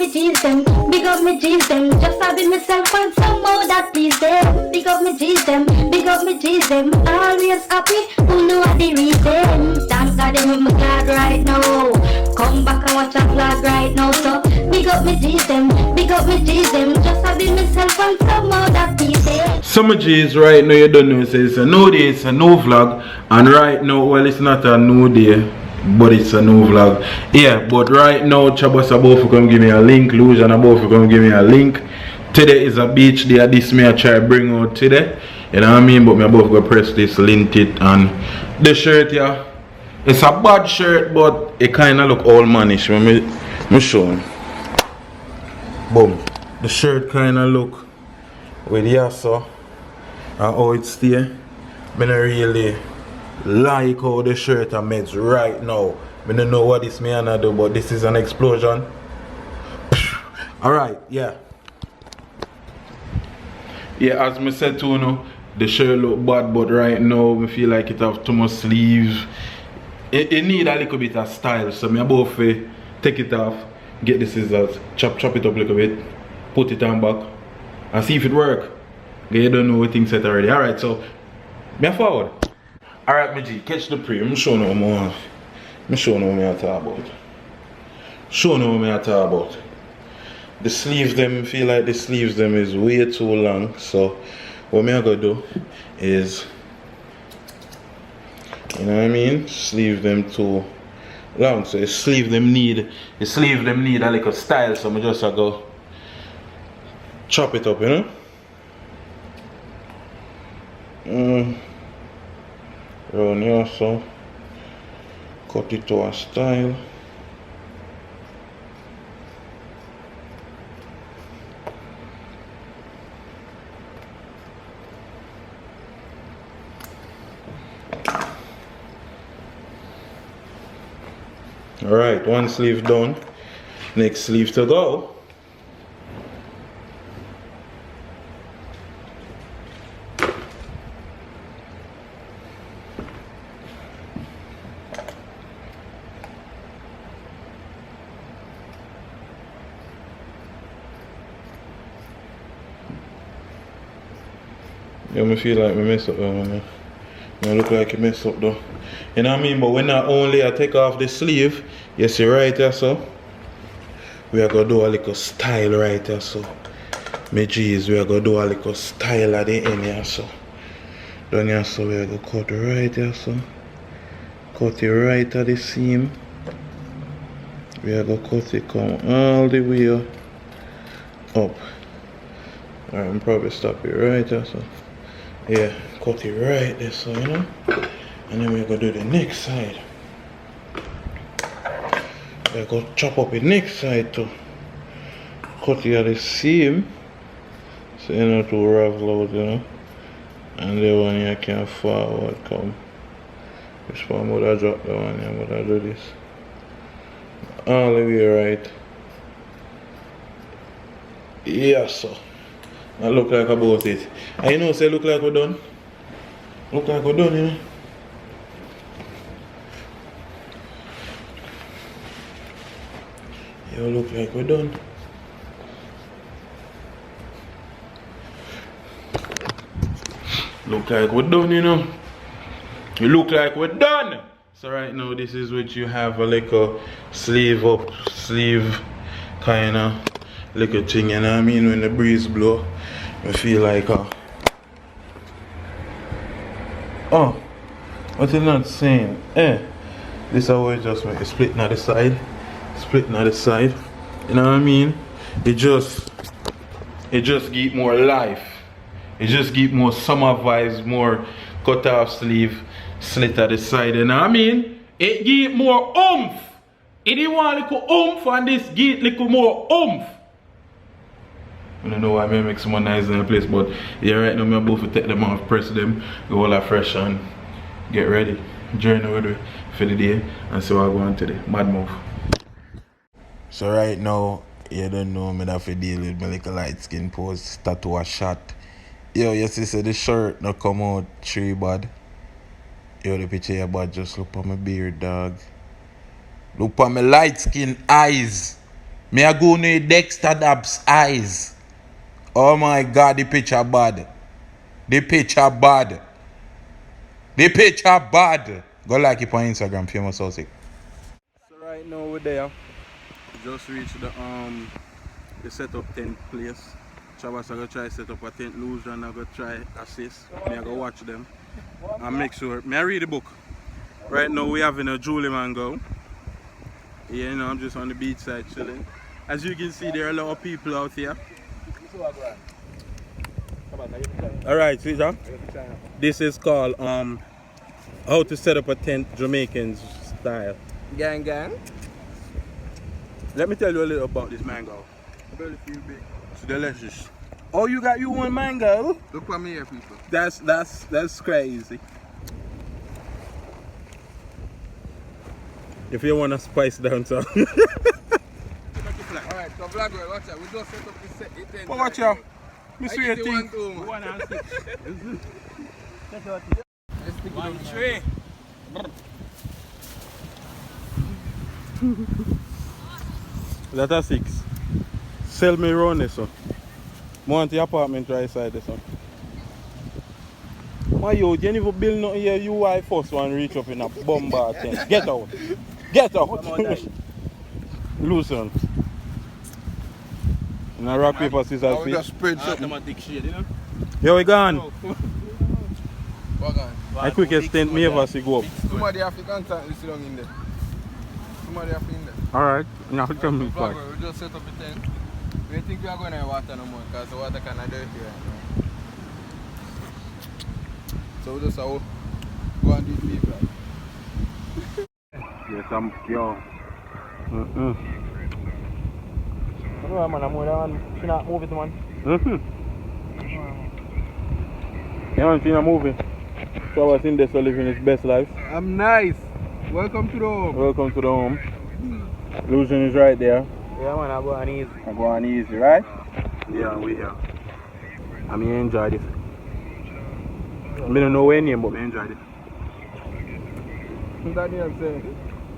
me G's them, big up me G's them. Just having myself and some more that please them. Big up me G's them, big up me G's them. Always happy, who know what the reason. Thank God them with my glad right now. Come back and watch a vlog right now. So big up me G's them, big up me G's them. Just having myself and some more that please them. Some G's right now you don't know, so it's a new day, it's a new vlog. And right now, well, it's not a new day, but it's a new vlog. Yeah, but right now Chabos about to come give me a link, Lujan about to come give me a link. Today is a beach day. This me I try bring out today. You know what I mean? But me about to go press this, lint it, and the shirt, yeah, it's a bad shirt, but it kinda look all mannish. Me show him. Boom. The shirt kinda look with yasso and how it stay. Me not really like how the shirt are made right now. I don't know what this may do, but this is an explosion. Alright, yeah. Yeah, as me said to you know, the shirt look bad, but right now I feel like it have too much sleeves. It need a little bit of style, so me about to take it off, get the scissors, chop it up a little bit, put it on back, and see if it work. You don't know what things set already. Alright, so me forward. Alright, my G, catch the pre. I'm showing you more. I'm showing you what I talk about. Showing you what I talk about. The sleeves them, feel like the sleeves them is way too long. So what me I gonna do is, you know what I mean? Sleeve them too long. So the sleeve them need a little style. So I just go chop it up, you know? Round here, so cut it to a style. Alright, one sleeve done. Next sleeve to go. Yeah, I feel like I mess up though, man. I look like I mess up though. You know what I mean? But when I only take off the sleeve, you see right there, so we are gonna do a little style right there, so my G's, we are gonna do a little style at the end here, so down here, so we are gonna cut right here, so cut it right at the seam. We are gonna cut it come all the way up. Alright, I'm probably stop it right there, so yeah, cut it right there, so you know. And then we're gonna do the next side. We're gonna chop up the next side too. Cut it at the seam, so you know to ravel out, you know. And the one here can forward come. Which one would I drop the one here? Would I do this? All the way right. Yeah, so that look like about it. And you know, say look like we're done. Look like we're done, you know. You look like we're done. Look like we're done, you know. You look like we're done. So right now, this is what you have a little sleeve up, sleeve kind of little thing, you know what I mean? When the breeze blow, I feel like oh, what you not saying? This is how it just make it split on the side. Splitting on the side, you know what I mean? It just give more life. It just give more summer vibes, more cut off sleeve, slit at the side, you know what I mean? It give more oomph. It didn't want a little oomph, and this give little more oomph. I don't know why I make some nice in the place, but yeah, right now I'm about to take them off, press them, go all fresh and get ready. Journey with for the day and see what I go on today. Mad move. So right now, you don't know me have to deal with my little light skin pose, tattoo a shot. Yo, you see the shirt not come out tree bad. Yo, the picture your bad, just look at my beard, dog. Look at my light skin eyes. Me a go near Dexter Dab's eyes. Oh my God, the picture bad. The picture bad. The picture bad. Go like it on Instagram, FamousSosick. So right now we're there. Just reached the setup tent place. Chavas are gonna try set up a tent, Lucian are gonna try assist. Me I go watch them and make sure. Me I read the book. Right now we having a Julie mango. Yeah, you know, I'm just on the beach side chilling. As you can see, there are a lot of people out here. Alright, Caesar. This is called how to set up a tent Jamaican style. Gang gang. Let me tell you a little about this mango. It's delicious. Oh, you got you one mango? Look for me here, people. That's crazy. If you wanna spice down some. Alright, so Black Boy, watch out. We just set up this set. But watch out. Me see you think. 1 and 6. Let's stick it on 3. That are 6. Sell me around this one. Want the apartment right side this one. My yo, you never build nothing here, you I first one reach up in a bomber tent. Get out. Get out. Loosen. And a rock, paper, scissors, We just spread something. Automatic shade, you know? Here we gone. Walk on. I quickest tent me ever see go up. Somebody have to contact me sit down in there. Somebody have to in there. Alright, now tell me Black back. Boy, we just set up a tent. We don't think we are going to water no more because the water kind of dirty right now. So we just go and do the people. Yes, I'm yo. No, man, I'm more she not move it, man. You haven't seen a movie? So I was in there so living his best life. I'm nice. Welcome to the home. Welcome to the home. Lucian is right there. Yeah, man, I go on easy. I go on easy, right? Yeah, we here. I mean, enjoy this. I don't know where name, but I enjoyed it. Daniel said,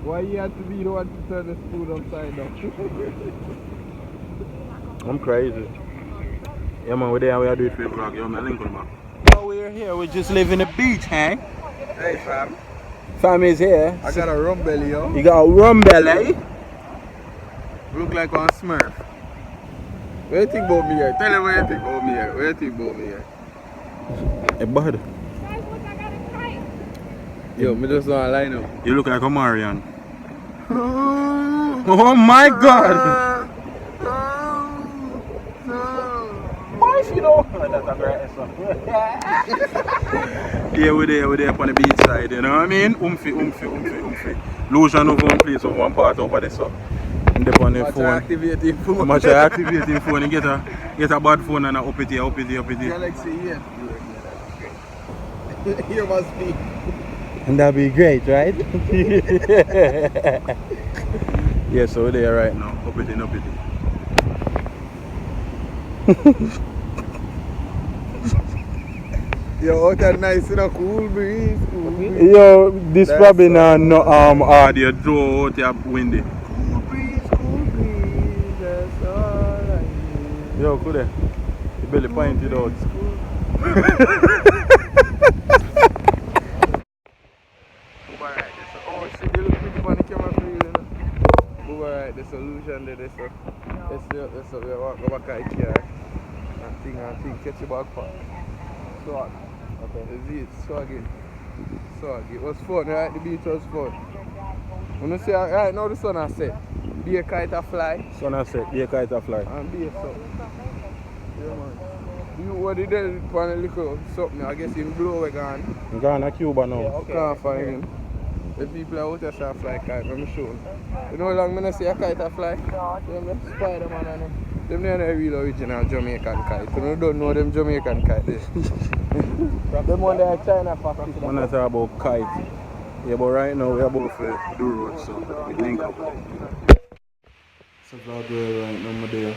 why you have to be the one to turn the spoon upside down? I'm crazy. Yeah, man, we're there, we are doing it for the vlog. Yo, man, link on back. Oh, we're here, we just live in the beach, huh? Hey fam, Fam is here. I got a rum belly, yo. You got a rum belly? Look like one Smurf. What do you think about me here? Tell me what you think about me here. What do you think about me here? Hey, bud. Yo, me just want to line up. You look like a Marian. Oh my God! Why if you know? That's a great song. Yeah, we're there on the beach side, you know what I mean? Umphy. Lucian over one place, over one part over there, so. And on the phone. Activating phone. Much activating phone and get a bad phone and up it here. Galaxy here. Here must be. And that'd be great, right? Yeah, so we're there right now. Up it. Yo, out that nice in a cool breeze. Yo, this That's probably so not audio draw out here windy. Cool breeze, that's all I need. Yo, could they? The belly pointed out. Oh shit, you look pretty on the camera for you, you know. Move alright, the solution there, let's go back at here. And thing, catch your back pack. Swag. Okay. You see it, swag it. It was fun, right? The beach was fun. When you see, right now the sun has set. Be a kite a fly. Sun has set, be a kite a fly. And be a sun. Yeah man. What did they do on a little something? I guess him blow away gone. I'm going to Cuba now. Okay. Can't find him. The people out there shall fly kite, let me show you. You know how long I see a kite a fly? Them Spider-Man and them they are the real original Jamaican kite. You don't know them Jamaican kite there. Them one there China factory. When I talk about kite, yeah, but right now we're about to do road, so we link up. So vlog right now we're there.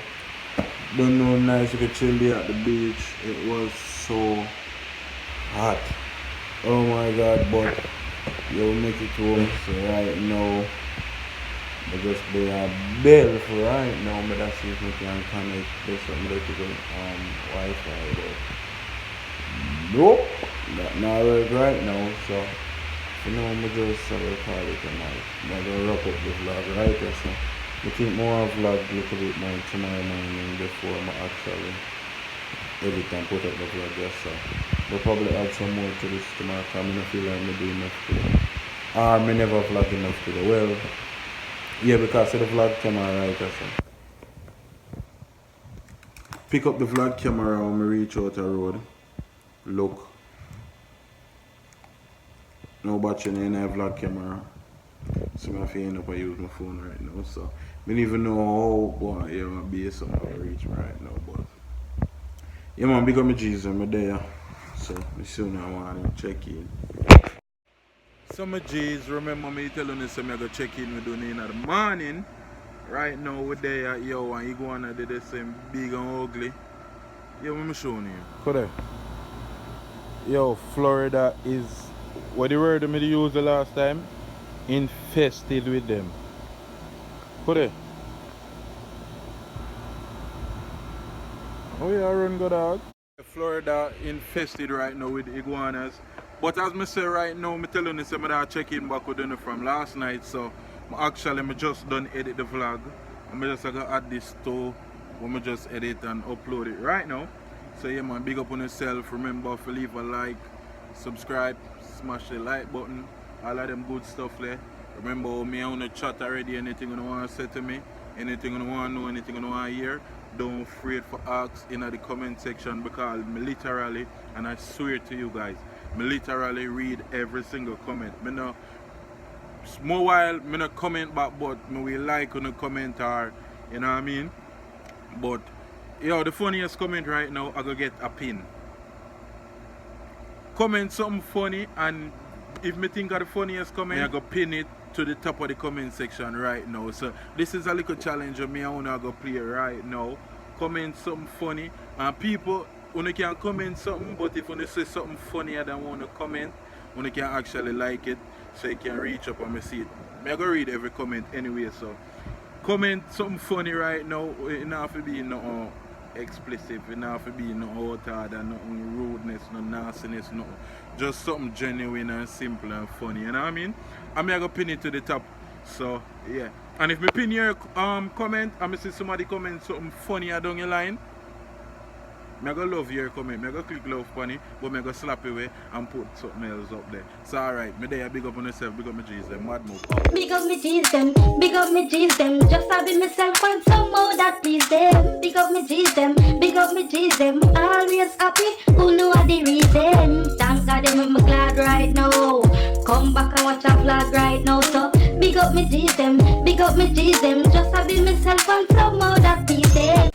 Don't know nice, you could chill there at the beach. It was so hot. Oh my God, but you'll make it home. So right now I just be a bill for right now, but that's if we can connect this electrical Wi-Fi. But nope, that not work right now. So for now, I'm just record it tonight. I'm gonna wrap up the vlog right there. So I think more vlog a little bit more tomorrow morning before I actually edit and put up the vlog. Yes, so we'll probably add some more to this tomorrow. Cause I don't feel like I'm doing enough today. Or I never vlog enough today. Well. Yeah, because of the vlog camera right there. Pick up the vlog camera when we reach out the road. Look. No battery in the vlog camera. So I feel end up I use my phone right now. So I don't even know how well, yeah, my base up I reach me right now. But yeah man, big up my Jesus, I'm there. So soon I want to check in. So my G's, remember me telling you I'm going to check in with you in the morning. Right now we're there at yo and iguana did the same big and ugly. Yo, I'm showing you. Correct. Yo, Florida is, what the word I used the last time? Infested with them. Correct. Oh yeah, run go dog. Florida infested right now with iguanas. But as I say right now, I'm telling you, I'm checking back with them from last night. So actually, I just done edit the vlog. I'm just going to add this to when I just edit and upload it right now. So yeah man, big up on yourself. Remember to leave a like, subscribe, smash the like button, all of them good stuff there. Remember me on the chat already, anything you want to say to me, anything you want to know, anything you want to hear. Don't afraid for ask in the comment section because me literally, and I swear to you guys, me literally read every single comment. Me no more while me no comment back, but me will like on the comment or you know what I mean. But yo, the funniest comment right now, I go get a pin. Comment something funny, and if me think of the funniest comment, I go pin it to the top of the comment section right now. So this is a little challenge of me. I wanna go play right now. Comment something funny, and people, you can comment something, but if you say something funnier than want to comment, you can actually like it, so you can reach up and me see it. I go read every comment anyway. So comment something funny right now. It not have to be no explicit, it not have to be no outward and nothing rudeness, no nastiness, no. Just something genuine and simple and funny, you know what I mean? I'm gonna pin it to the top. So yeah. And if me pin your comment and me see somebody comment something funnier down your line, I go love your comment, I go click love on it, but I go slap it away and put something else up there. So alright, me there big up on yourself, big up my G's them, mad move. Big up me G's them, big up me G's them. Just having myself and some more that please them. Big up me G's them, big up me G's them. Always happy, who know what the reason. Thank God them, I'm glad right now. Come back and watch a vlog right now. So big up me G's them, big up me G's them. Just having myself and some more that please them.